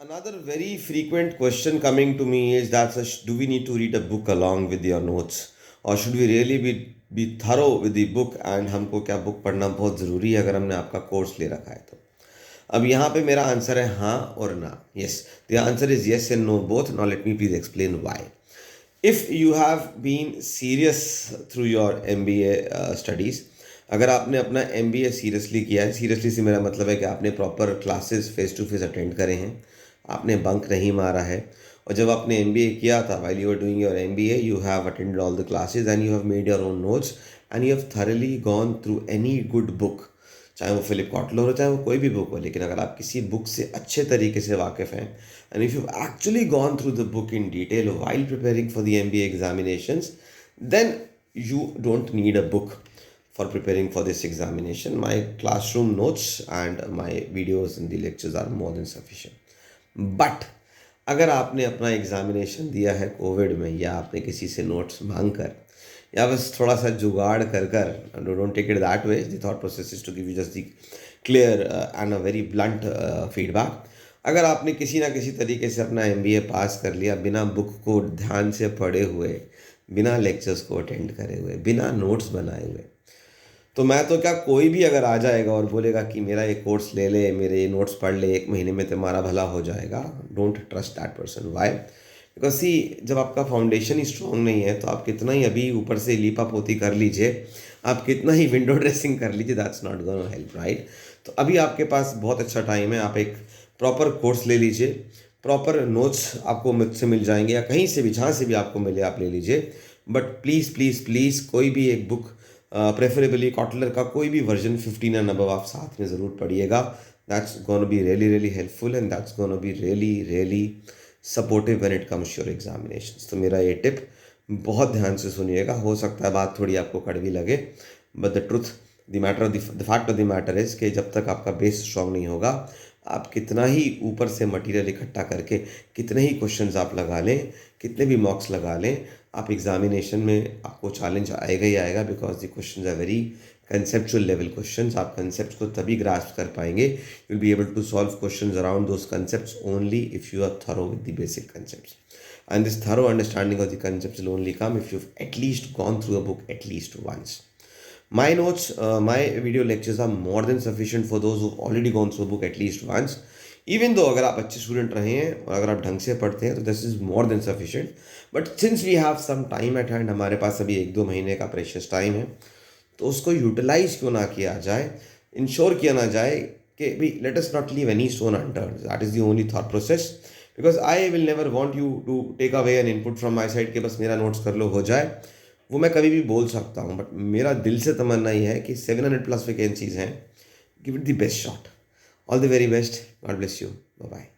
Another very frequent question coming to me is that do we need to read a book along with your notes or should we really be thorough with the book and हमको क्या book पढ़ना बहुत ज़रूरी है अगर हमने आपका course ले रखा है तो अब यहाँ पे मेरा आंसर है हाँ और ना yes the answer is yes and no both now let me please explain why if you have been serious through your MBA studies अगर आपने अपना MBA सीरियसली किया है सीरियसली से मेरा मतलब है कि आपने proper classes face to face attend करे हैं आपने बंक नहीं मारा है और जब आपने MBA किया था while you were doing your MBA you have attended all the classes and you have made your own notes and you have thoroughly gone through any good book चाहे वो फिलिप कॉटलर हो चाहे वो कोई भी book हो लेकिन अगर आप किसी बुक से अच्छे तरीके से वाकिफ़ हैं and if you actually gone through the book in detail while preparing for the MBA examinations then you don't need a book for preparing for this examination. My classroom notes and my videos in the lectures are more than sufficient. But अगर आपने अपना examination दिया है Covid में या आपने किसी से नोट्स मांग कर या बस थोड़ा सा जुगाड़ कर कर don't take it that way the thought process is to give you just the clear and a very blunt feedback अगर आपने किसी ना किसी तरीके से अपना MBA पास कर लिया बिना बुक को ध्यान से पढ़े हुए बिना लेक्चर्स को अटेंड करे हुए बिना नोट्स बनाए हुए तो मैं तो क्या कोई भी अगर आ जाएगा और बोलेगा कि मेरा ये कोर्स ले ले मेरे ये नोट्स पढ़ ले 1 महीने में तुम्हारा भला हो जाएगा don't trust that person why because see जब आपका फाउंडेशन ही स्ट्रॉन्ग नहीं है तो आप कितना ही अभी ऊपर से लीपा पोती कर लीजिए आप कितना ही विंडो ड्रेसिंग कर लीजिए that's not gonna help right तो अभी आपके पास बहुत अच्छा टाइम है आप एक प्रॉपर कोर्स ले लीजिए प्रॉपर नोट्स आपको मुझसे मिल जाएंगे या कहीं से भी जहाँ से भी आपको मिले आप ले लीजिए बट प्लीज़ प्लीज़ प्लीज़ कोई भी एक बुक प्रेफरेबली कॉटलर का कोई भी वर्जन 15 एंड अबव आप साथ में ज़रूर पढ़िएगा that's gonna be really really helpful and that's gonna be really really supportive when it comes your examinations तो मेरा ये टिप बहुत ध्यान से सुनिएगा हो सकता है बात थोड़ी आपको कड़वी लगे but the truth the fact of the matter is कि जब तक आपका बेस स्ट्रॉन्ग नहीं होगा आप कितना ही ऊपर से मटेरियल इकट्ठा करके कितने ही क्वेश्चंस आप लगा लें कितने भी मॉक्स लगा लें आप एग्जामिनेशन में आपको चैलेंज आएगा ही आएगा because the questions are very conceptual level questions आप कंसेप्ट को तभी ग्रास्प कर पाएंगे you will be able to solve questions around those concepts only if you are thorough with the basic concepts and this thorough understanding of the concepts will only come if you at least gone through a book at least once My notes, my video lectures are more than sufficient for those who've already gone through a book at least once. Even though अगर आप अच्छे student रहे हैं और अगर आप ढंग से पढ़ते हैं तो this is more than sufficient but since we have some time at hand हमारे पास अभी 1-2 महीने का प्रेशियस टाइम है तो उसको यूटिलाइज क्यों ना किया जाए इंश्योर किया ना जाए कि भाई let us not leave any stone unturned that is the only thought process because I will never want you to take away an input from my side कि बस मेरा नोट्स कर लो हो जाए वो मैं कभी भी बोल सकता हूँ बट मेरा दिल से तमन्ना ही है कि 700+ वैकेंसीज़ हैं give it the best shot all the very best God bless you bye bye